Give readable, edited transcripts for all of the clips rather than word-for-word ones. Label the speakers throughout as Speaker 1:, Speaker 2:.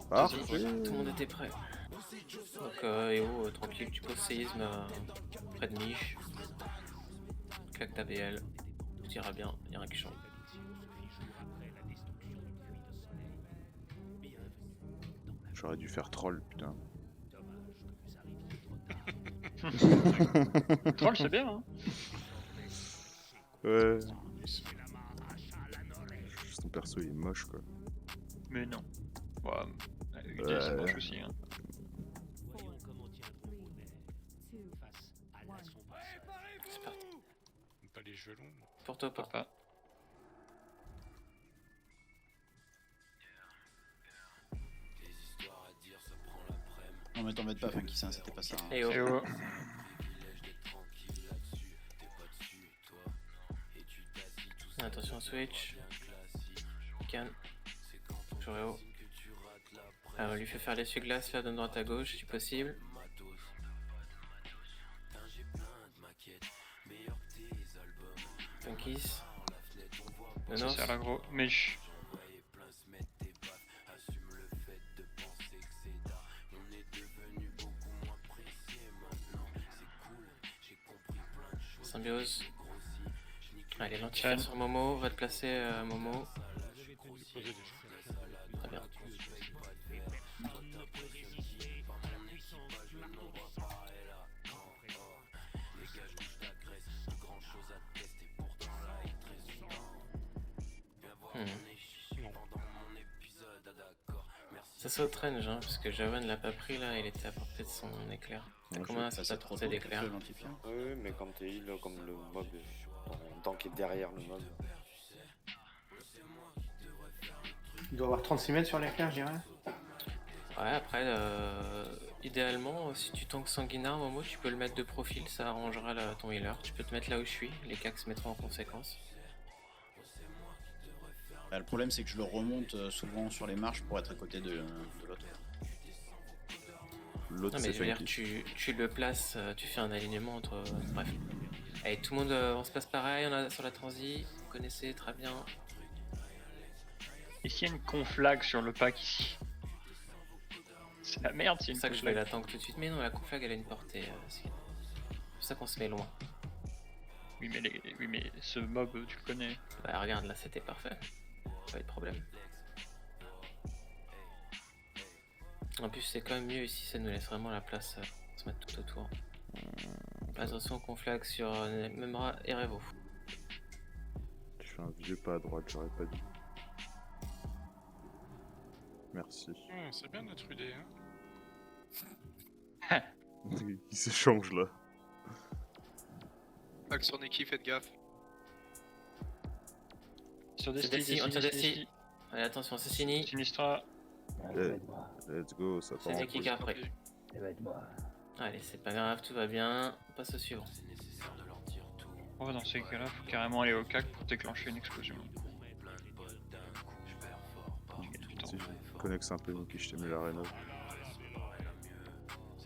Speaker 1: Parfait.
Speaker 2: Tout le monde était prêt. Donc Eo, tranquille, tu poses séisme près de niche. Claque ta BL. Tout ira bien, y'a rien qui change.
Speaker 1: J'aurais dû faire troll, putain.
Speaker 3: Troll, c'est bien, hein.
Speaker 1: Ouais. Juste ton perso il est moche quoi.
Speaker 3: Mais non. Ouais, UD, c'est moche aussi, hein.
Speaker 2: C'est parti.
Speaker 4: Pas les gelons.
Speaker 2: Pour toi, pas.
Speaker 3: Papa.
Speaker 5: Non mais t'embête pas, Funky, ça, c'était pas ça. Hein.
Speaker 2: Et oh.
Speaker 3: Et oh.
Speaker 2: Attention, switch. Can. Toujours haut. Alors, on lui fait faire l'essuie-glace là de droite à gauche si possible. Funkis.
Speaker 3: Ça
Speaker 2: Nonos.
Speaker 3: sert l'agro. Mais chut.
Speaker 2: Symbiose. Allez, l'antifère sur Momo. Va te placer, Momo. Très bien. Ça saute range, hein, parce que Javan l'a pas pris là, il était à portée de son éclair. T'as combien
Speaker 5: Ça
Speaker 2: ça
Speaker 5: c'est trop
Speaker 2: portée
Speaker 5: tôt,
Speaker 2: d'éclair?
Speaker 5: le l'antifiant.
Speaker 6: Oui, mais quand t'es heal, comme le mob, tant qu'il est derrière le mob.
Speaker 7: Il doit avoir 36 mètres sur l'éclair, je dirais.
Speaker 2: Ouais, après, idéalement, si tu tankes sanguinard, Momo, tu peux le mettre de profil, ça arrangera ton healer. Tu peux te mettre là où je suis, les cacs se mettront en conséquence.
Speaker 5: Bah, le problème c'est que je le remonte souvent sur les marches pour être à côté de l'autre.
Speaker 1: L'autre
Speaker 2: Non mais
Speaker 1: c'est
Speaker 2: je veux dire,
Speaker 1: Funky.
Speaker 2: tu le places, tu fais un alignement entre... bref. Allez, tout le monde, on se passe pareil, on a sur la transi, vous connaissez très bien.
Speaker 3: Et s'il y a une conflag sur le pack ici? C'est la merde, c'est
Speaker 2: C'est
Speaker 3: une
Speaker 2: pour ça que je vais
Speaker 3: conflag.
Speaker 2: la tank tout de suite. Mais non, la conflag elle a une portée. C'est pour ça qu'on se met loin.
Speaker 3: Oui mais ce mob, tu le connais.
Speaker 2: Bah regarde, là c'était parfait. Pas de problème. En plus c'est quand même mieux ici, ça nous laisse vraiment la place de se mettre tout autour. Attention conflag sur Memra et Revo.
Speaker 1: Je fais un vieux pas à droite, j'aurais pas dû. Merci.
Speaker 4: C'est bien notre UD, hein.
Speaker 1: Il s'échange là.
Speaker 8: Axe sur Neki, faites gaffe.
Speaker 3: Sur des
Speaker 2: C'est Desti, on tire Desti. Allez attention, c'est Sini.
Speaker 3: Sinistra.
Speaker 1: Let's go, ça
Speaker 2: C'est
Speaker 1: part en
Speaker 2: Neki qui est après. Allez, c'est pas grave, tout va bien. On passe au suivant.
Speaker 3: Oh, dans ces cas-là, faut carrément aller au cac pour déclencher une explosion.
Speaker 1: Si je connecte un peu Nicky, je t'ai mis la rénov.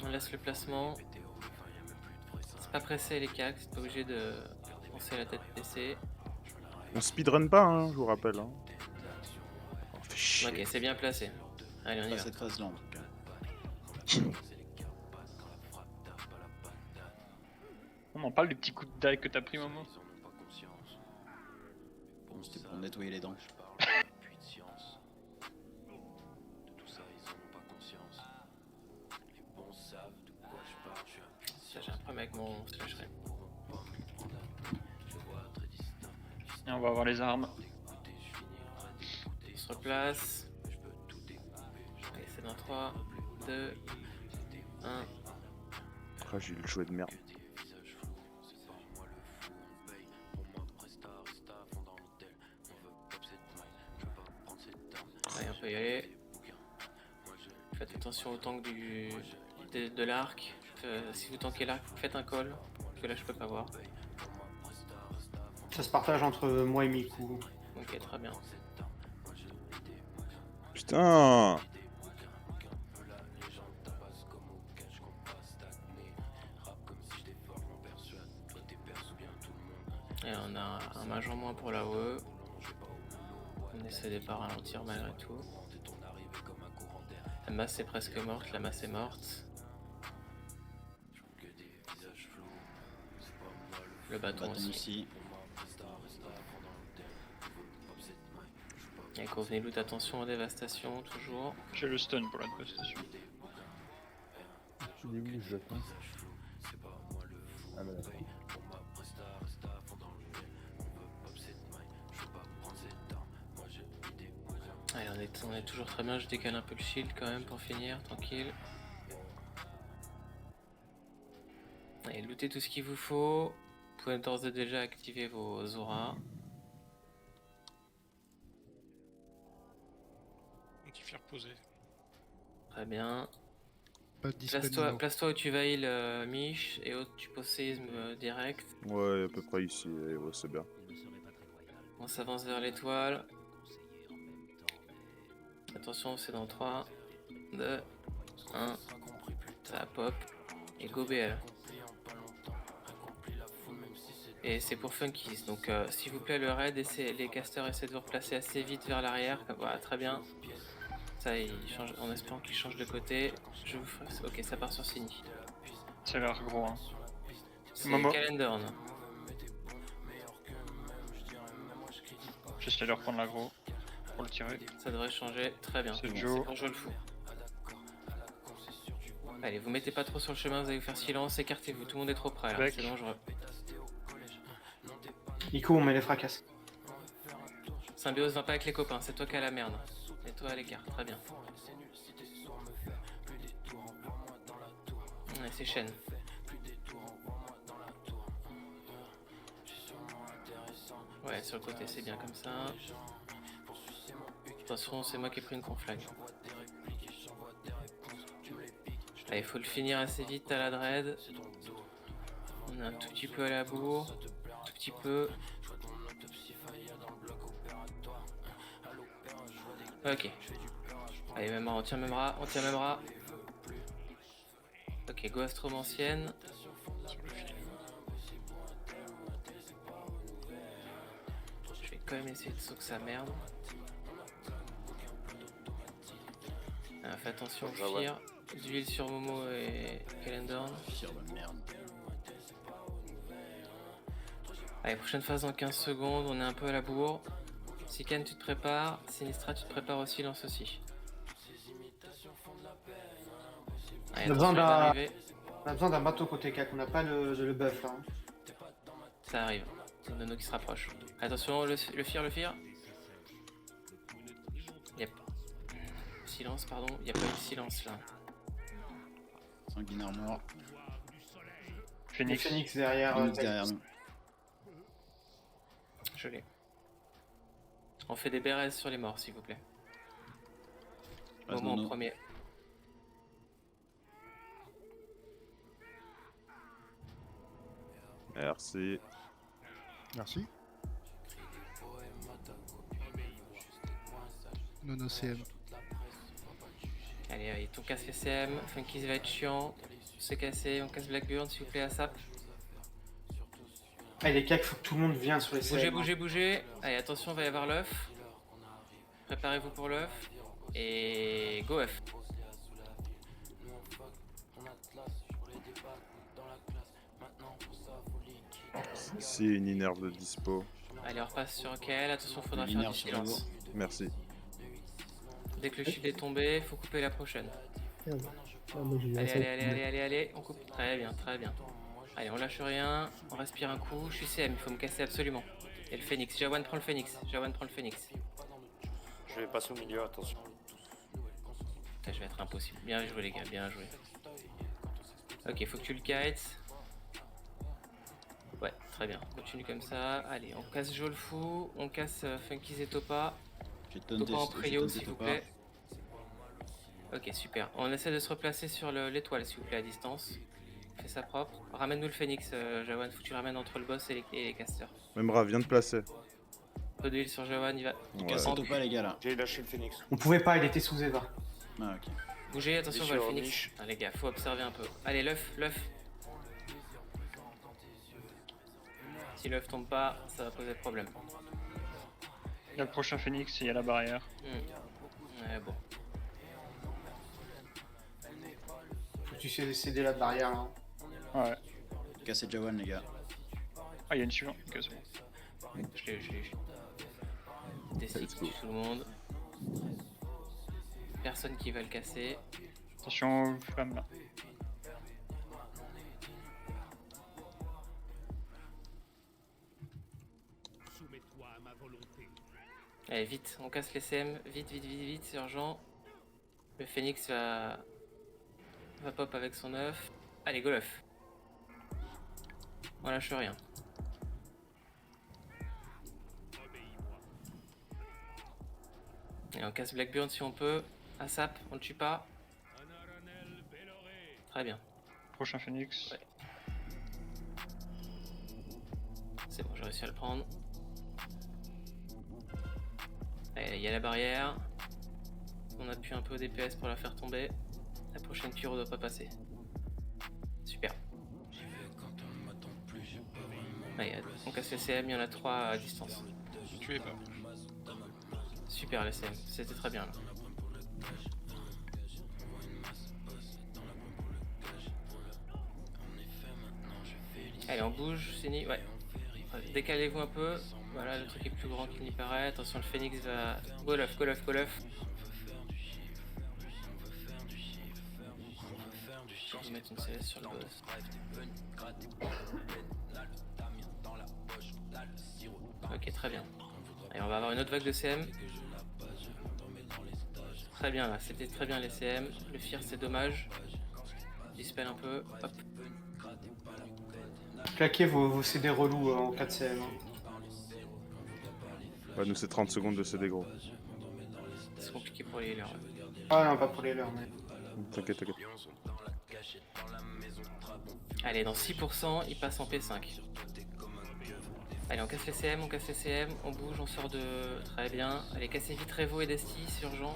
Speaker 2: On laisse le placement. C'est pas pressé les cacs, c'est pas obligé de penser la tête baissée.
Speaker 1: On speedrun pas, hein, je vous rappelle. Hein. Oh, fait chier.
Speaker 2: Ok, c'est bien placé. Allez, on y
Speaker 5: Pas
Speaker 2: va.
Speaker 5: cette phase là en tout cas.
Speaker 3: On en parle du petit coup de die que t'as pris, Momo?
Speaker 5: Bon, c'était pour nettoyer les dents.
Speaker 2: J'ai un problème avec mon slash ray.
Speaker 3: Et on va avoir les armes.
Speaker 2: On se replace. Allez, c'est dans 3, 2, 1.
Speaker 1: Ah, j'ai eu le jouet de merde.
Speaker 2: Allez, on peut y aller. Faites attention au tank de l'arc. Si vous tankez l'arc, faites un call. Parce que là, je peux pas voir.
Speaker 7: Ça se partage entre moi et Miku.
Speaker 2: Ok, très bien.
Speaker 1: Putain!
Speaker 2: Et on a un mage en moins pour la OE. On essaie de pas ralentir malgré tout. masse est presque morte, la masse est morte. Le bâton
Speaker 5: Bâton
Speaker 2: aussi.
Speaker 5: ici.
Speaker 2: Et convenez loot, attention aux dévastations, toujours.
Speaker 3: J'ai le stun pour la dévastation.
Speaker 8: Il est où, je j'attends. Ah, bah, là.
Speaker 2: Allez, on est toujours très bien, je décale un peu le shield quand même pour finir, tranquille. Allez, lootez tout ce qu'il vous faut. Vous pouvez d'ores et déjà activer vos auras.
Speaker 4: On t'y fait reposer.
Speaker 2: Très bien.
Speaker 9: Pas de disponible.
Speaker 2: Place-toi où tu vas heal, Mich, et où tu poses séisme direct.
Speaker 1: Ouais, à peu près ici, et ouais, c'est bien.
Speaker 2: On s'avance vers l'étoile. Attention, c'est dans 3, 2, 1. Ça pop. Et go BL. Et c'est pour Funkies. Donc, s'il vous plaît, le raid, les casters essaient de vous replacer assez vite vers l'arrière. Voilà, très bien. Ça, il change, en espérant qu'il change de côté. Je vous ferai. Ok, ça part sur Sini.
Speaker 3: Ça a l'air gros, hein.
Speaker 2: C'est
Speaker 1: Momo.
Speaker 2: Calendorn.
Speaker 3: J'essaie de reprendre l'aggro pour le tirer.
Speaker 2: Ça devrait changer. Très bien.
Speaker 3: C'est
Speaker 2: Bon,
Speaker 3: Joe.
Speaker 2: c'est bon, je le fous. Allez, vous mettez pas trop sur le chemin, vous allez vous faire silence. Écartez-vous, tout le monde est trop près là.
Speaker 3: Bec.
Speaker 2: C'est dangereux.
Speaker 7: Ico, on met les fracasses.
Speaker 2: Symbiose, va pas avec les copains, c'est toi qui as la merde. Et toi à l'écart, très bien. Ouais, c'est chaîne. Ouais, sur le côté, c'est bien comme ça. De toute façon, c'est moi qui ai pris une conflag. Allez, faut le finir assez vite à la dread. On est un tout petit peu à la bourre. Tout petit peu. Ok. Allez, même bras, on tient même bras, on tient même bras. Ok, go astromancienne. Je vais quand même essayer de sauver sa merde. Ah, fais attention au
Speaker 6: Ouais.
Speaker 2: fire. D'huile sur Momo et Calendorn.
Speaker 5: Tire de merde.
Speaker 2: Allez, prochaine phase dans 15 secondes, on est un peu à la bourre. Sikan, tu te prépares. Sinistra, tu te prépares au silence aussi. Allez,
Speaker 7: On a besoin
Speaker 2: attention, il va arriver.
Speaker 7: On a besoin d'un bateau côté 4, on n'a pas le buff là. Hein.
Speaker 2: Ça arrive. C'est un nono qui se rapproche. Attention, le fear. Yep. Silence, pardon. Il n'y a pas eu de silence là.
Speaker 5: Sanguinaire mort.
Speaker 7: Le
Speaker 3: Phoenix.
Speaker 7: Phoenix derrière.
Speaker 5: Phoenix derrière nous.
Speaker 2: Je l'ai. On fait des BRS sur les morts, s'il vous plaît.
Speaker 5: Passe
Speaker 2: Moment en
Speaker 5: Nono.
Speaker 2: premier.
Speaker 1: Merci.
Speaker 9: Merci. Non CM.
Speaker 2: Allez, ton casse FCM. Funkies va être chiant. C'est cassé. On casse Blackburn, s'il vous plaît, à SAP.
Speaker 7: Ah, les cacs, faut que tout le monde vienne sur les CM.
Speaker 2: Bougez. Allez, attention, il va y avoir l'œuf. Préparez-vous pour l'œuf. Et go œuf.
Speaker 1: Ici, une inerve de dispo.
Speaker 2: Allez, on repasse sur KL. Attention, faudra faire
Speaker 5: Linéaire
Speaker 2: du
Speaker 5: sur
Speaker 2: silence.
Speaker 1: Merci.
Speaker 2: Dès que le shield est tombé, faut couper la prochaine.
Speaker 8: Merde. Ah, moi, j'ai eu un saut.
Speaker 2: Allez, on coupe. Très bien. Allez, on lâche rien, on respire un coup. Je suis CM, il faut me casser absolument. Et le phénix, Jawan prend le phénix.
Speaker 6: Je vais passer au milieu, attention.
Speaker 2: Putain, je vais être impossible. Bien joué les gars, bien joué. Ok, faut que tu le kites. Ouais, très bien. Continue comme ça. Allez, on casse Jolfou, on casse Funkies et Topa.
Speaker 5: J'ai
Speaker 2: Topa en prio, s'il vous plaît. Ok, super. On essaie de se replacer sur l'étoile, s'il vous plaît, à distance. Fais ça propre. Ramène-nous le phénix, Jawan. Faut que tu le ramènes entre le boss et les casters.
Speaker 1: Memra, viens de placer.
Speaker 2: Peu d'huile sur Jawan, il va.
Speaker 1: Ouais.
Speaker 5: Cassez-toi pas les gars là.
Speaker 6: J'ai lâché le phénix.
Speaker 7: On pouvait pas, il était sous Eva.
Speaker 5: Ah ok.
Speaker 2: Bougez, attention, on
Speaker 6: Bien
Speaker 2: va le
Speaker 6: sûr,
Speaker 2: phénix.
Speaker 6: Mich.
Speaker 2: Ah, les gars, faut observer un peu. Allez, l'œuf. Si l'œuf tombe pas, ça va poser problème.
Speaker 3: Il y a le prochain Phoenix et il y a la barrière.
Speaker 2: Ouais, bon.
Speaker 7: tu sais céder la barrière là.
Speaker 3: Ouais.
Speaker 5: Cassez Jawan, les gars.
Speaker 3: Ah, il y a une suivante. Ok, c'est bon.
Speaker 2: Je l'ai. Dessis
Speaker 1: Let's go.
Speaker 2: tout le monde. Personne qui va le casser.
Speaker 3: Attention aux flammes là.
Speaker 2: Allez, vite, on casse les CM. Vite, c'est urgent. Le Phoenix va pop avec son œuf. Allez, go l'œuf. On lâche rien. Et on casse Blackburn si on peut. Asap, on le tue pas. Très bien.
Speaker 3: Prochain Phoenix.
Speaker 2: Ouais. C'est bon, j'ai réussi à le prendre. Allez, il y a la barrière. On appuie un peu au DPS pour la faire tomber. La prochaine pyro doit pas passer. Super. Allez, on casse les CM, il y en a 3 à distance.
Speaker 4: Tuez pas.
Speaker 2: Super les CM, c'était très bien là. Allez, on bouge, Sini, ouais. Décalez-vous un peu. Voilà, le truc est plus grand qu'il n'y paraît. Attention, le Phoenix va. Go l'œuf. Je vais mettre une CS sur le boss. Ok, très bien. Allez, on va avoir une autre vague de CM. Très bien là, c'était très bien les CM. Le Fear, c'est dommage. Dispel un peu. Hop.
Speaker 7: Claquez vos CD relous en 4 CM. hein.
Speaker 1: Bah, nous, c'est 30 secondes de CD gros.
Speaker 2: C'est compliqué pour les healers.
Speaker 7: Ah non, pas pour les leurs, mais.
Speaker 1: T'inquiète.
Speaker 2: Allez, dans 6%, il passe en P5. Allez, on casse les CM, on bouge, on sort de... Très bien. Allez, cassez vite Revo et Desti, c'est urgent.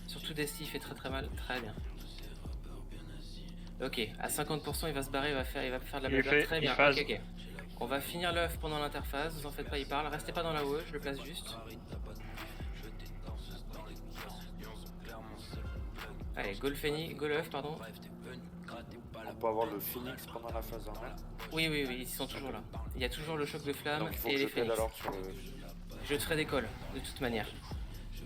Speaker 2: Surtout Desti, il fait très mal. Très bien. Ok, à 50%, il va se barrer, il va faire de la
Speaker 3: Il est
Speaker 2: blabla.
Speaker 3: fait,
Speaker 2: Très
Speaker 3: il
Speaker 2: bien,
Speaker 3: phase.
Speaker 2: ok. On va finir l'œuf pendant l'interface, vous en faites pas, il parle. Restez pas dans la OE, je le place juste. Allez, go l'œuf, pardon.
Speaker 6: On peut avoir le Phoenix pendant la phase en mer.
Speaker 2: Oui, ils sont toujours là. Il y a toujours le choc de flamme
Speaker 6: Donc il faut
Speaker 2: et
Speaker 6: que
Speaker 2: les
Speaker 6: je t'aide
Speaker 2: phoenix.
Speaker 6: alors sur le...
Speaker 2: Je te ferai des calls, de toute manière.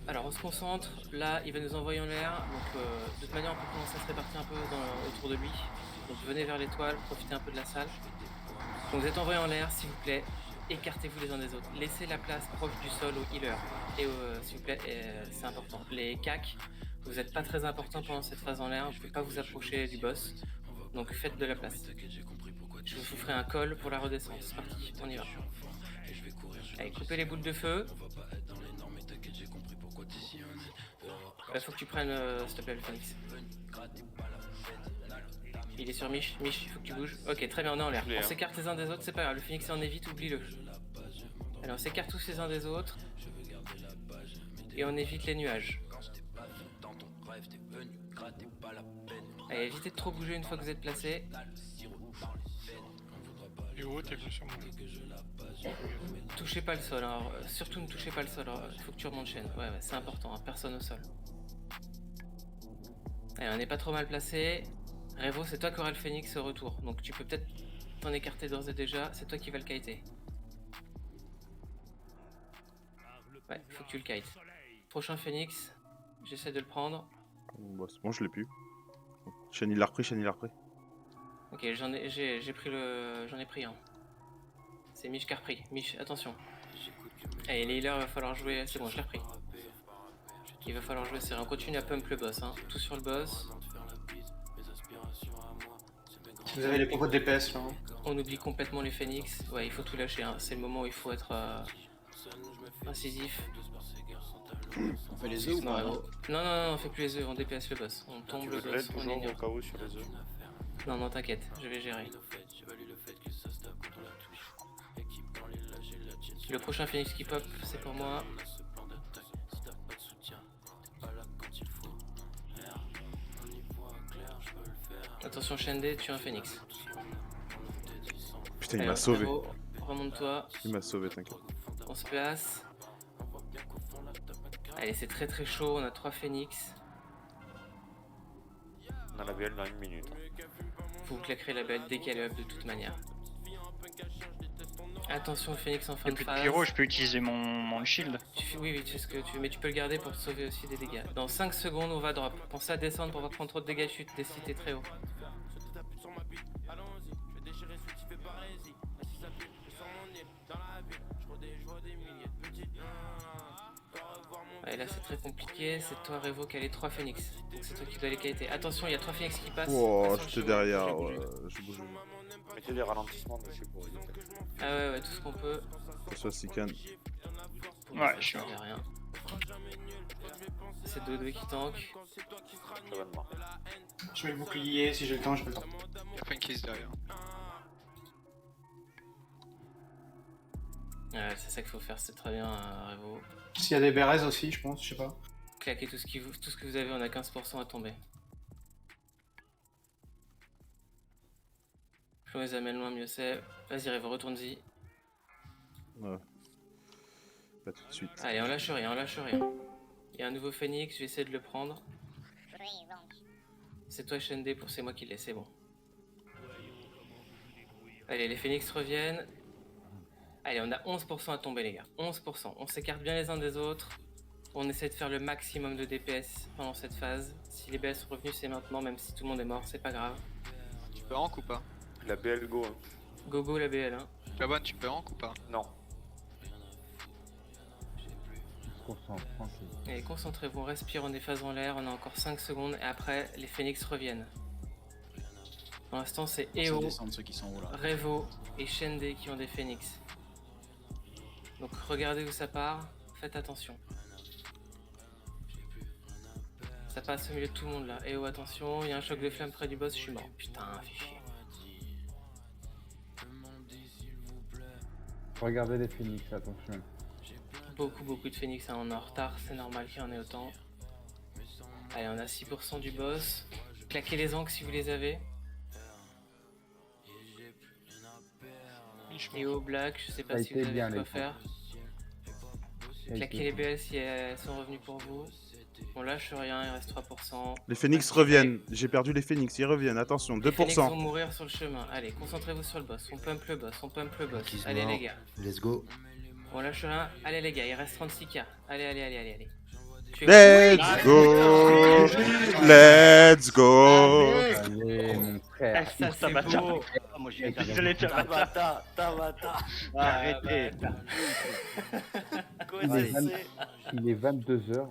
Speaker 2: Alors on se concentre, là il va nous envoyer en l'air, donc de toute manière on peut commencer à se répartir un peu autour de lui. Donc venez vers l'étoile, profitez un peu de la salle. Donc vous êtes envoyés en l'air, s'il vous plaît, écartez-vous les uns des autres. Laissez la place proche du sol aux healers. Et s'il vous plaît, c'est important. Les CAC, vous n'êtes pas très important pendant cette phase en l'air, vous ne pouvez pas vous approcher du boss. Donc faites de la place. Je vous ferai un call pour la redescente, c'est parti, on y va. Allez, coupez les boules de feu. Faut que tu prennes, s'il te plaît, le Phoenix. Il est sur Mich, il faut que tu bouges. Ok, très bien, on est en l'air. On s'écarte les uns des autres, c'est pas grave, le Phoenix en est vite, oublie-le. Allez, on s'écarte tous les uns des autres. Et on évite les nuages. Allez, évitez de trop bouger une fois que vous êtes placé.
Speaker 4: Et oh, t'es venu sur moi.
Speaker 2: Touchez pas le sol, alors, surtout ne touchez pas le sol, il faut que tu remontes chaîne. Ouais, c'est important, hein, personne au sol. Allez, on n'est pas trop mal placé. Revo, c'est toi qui auras le Phoenix au retour, donc tu peux peut-être t'en écarter d'ores et déjà, c'est toi qui vas le kiter. Ouais, faut que tu le kites. Prochain Phoenix, j'essaie de le prendre.
Speaker 1: Bon, c'est bon, je l'ai plus. Shane il l'a repris.
Speaker 2: Ok, j'en ai pris un. C'est Mich qui a repris. Mich, attention. Allez, les healers, il va falloir jouer. C'est bon, je l'ai repris. Il va falloir jouer serré. On continue à pump le boss, hein. Tout sur le boss.
Speaker 7: Si vous avez les propos de DPS là. hein.
Speaker 2: On oublie complètement les phoenix. Ouais, il faut tout lâcher, hein. C'est le moment où il faut être incisif.
Speaker 5: On fait les œufs ou
Speaker 2: Non,
Speaker 5: pas
Speaker 2: non, on fait plus les œufs, on DPS le boss. On tombe
Speaker 6: Tu
Speaker 2: le
Speaker 6: veux de
Speaker 2: boss,
Speaker 6: l'aide
Speaker 2: on
Speaker 6: toujours
Speaker 2: ignore.
Speaker 6: au cas où sur les œufs?
Speaker 2: Non, t'inquiète, je vais gérer. Le prochain phoenix qui pop, c'est pour moi. Attention, Shendé, tu es un phoenix.
Speaker 1: Putain, il
Speaker 2: Allez,
Speaker 1: m'a sauvé.
Speaker 2: Bravo, remonte-toi,
Speaker 1: Il m'a sauvé, t'inquiète.
Speaker 2: on se place. Allez, c'est très chaud, on a 3 phoenix.
Speaker 6: On a la BL dans 1 minute.
Speaker 2: Vous claquerez la BL dès qu'elle est up de toute manière. Attention au Phoenix en fin
Speaker 3: Et
Speaker 2: de
Speaker 3: puis de
Speaker 2: phase.
Speaker 3: pyro, je peux utiliser mon shield.
Speaker 2: Oui, tu fais ce que tu veux, mais tu peux le garder pour te sauver aussi des dégâts. Dans 5 secondes, on va drop. Pensez à descendre pour pas prendre trop de dégâts de chute, des cités très haut. Ouais, là c'est très compliqué, c'est toi Revo qui a les 3 phoenix. Donc c'est toi qui dois les qualités. Attention, il y a 3 phoenix qui passent.
Speaker 1: Oh,
Speaker 2: Passe sur le
Speaker 1: j'étais
Speaker 2: chemin.
Speaker 1: derrière,
Speaker 2: Je l'ai bougé.
Speaker 1: je bouge.
Speaker 6: Mettez des ralentissements dessus pour éviter.
Speaker 2: Ah ouais, tout ce qu'on peut.
Speaker 1: Que ce soit Sican.
Speaker 2: Pour
Speaker 3: Ouais,
Speaker 2: ça,
Speaker 3: je suis
Speaker 2: ça sert à rien. C'est Dodo qui tank.
Speaker 6: Très bonnement.
Speaker 7: Je mets le bouclier, si j'ai le temps, je peux le temps.
Speaker 4: Il y a Funkies derrière.
Speaker 2: Ouais, c'est ça qu'il faut faire, c'est très bien, Revo.
Speaker 7: S'il y a des Bérez aussi, je pense, je sais pas.
Speaker 2: Claquez tout ce que vous avez, on a 15% à tomber. Plus on les amène loin, mieux c'est. Vas-y Revo, retourne-y.
Speaker 1: Ouais. Pas tout de suite.
Speaker 2: Allez, on lâche rien, on lâche rien. Il y a un nouveau phoenix, je vais essayer de le prendre. C'est toi Shende pour c'est moi qui l'ai, c'est bon. Allez, les phoenix reviennent. Allez, on a 11% à tomber les gars, 11%. On s'écarte bien les uns des autres. On essaie de faire le maximum de DPS pendant cette phase. Si les BL sont revenus, c'est maintenant, même si tout le monde est mort, c'est pas grave.
Speaker 4: Tu peux rank ou pas?
Speaker 6: La BL go. Hein.
Speaker 2: Go go la BL, hein.
Speaker 4: Gabon, tu peux rank ou pas?
Speaker 6: Non.
Speaker 8: Concentre, tranquille.
Speaker 2: Allez, concentrez-vous, on respire, on est phase en l'air, on a encore 5 secondes et après les phoenix reviennent. Pour l'instant, c'est
Speaker 5: Ça
Speaker 2: EO,
Speaker 5: descend de ceux qui sont hauts là.
Speaker 2: Revo et Shende qui ont des phoenix. Donc regardez où ça part, faites attention. Ça passe au milieu de tout le monde là. EO, attention, il y a un choc de flamme près du boss, je suis mort. Putain, fais chier.
Speaker 8: Regardez les phoenix, attention.
Speaker 2: Beaucoup de phoenix, hein. On est en retard, c'est normal qu'il y en ait autant. Allez, on a 6% du boss. Claquez les ancres si vous les avez. Et au black, je sais pas
Speaker 8: Ça a
Speaker 2: si vous
Speaker 8: été
Speaker 2: avez
Speaker 8: bien,
Speaker 2: quoi
Speaker 8: les
Speaker 2: faire. Claquez les BL si elles sont revenues pour vous. On lâche rien, il reste 3%.
Speaker 1: Les phoenix reviennent. J'ai perdu les phoenix, ils reviennent. Attention,
Speaker 2: Les phoenix vont
Speaker 1: 2%.
Speaker 2: mourir sur le chemin. Allez, concentrez-vous sur le boss. On pump le boss, on pump le boss.
Speaker 10: Kiss
Speaker 2: Allez
Speaker 10: mort.
Speaker 2: les gars.
Speaker 10: Let's go.
Speaker 2: On lâche rien. Allez les gars, il reste 36k. Allez. Tuez-vous.
Speaker 1: Let's go! Let's go!
Speaker 8: Allez, mon frère.
Speaker 3: Ça va bien.
Speaker 10: Moi, j'ai
Speaker 3: Désolé, tu vas
Speaker 6: Tabata, Tabata.
Speaker 3: arrêter.
Speaker 8: Il est 22h.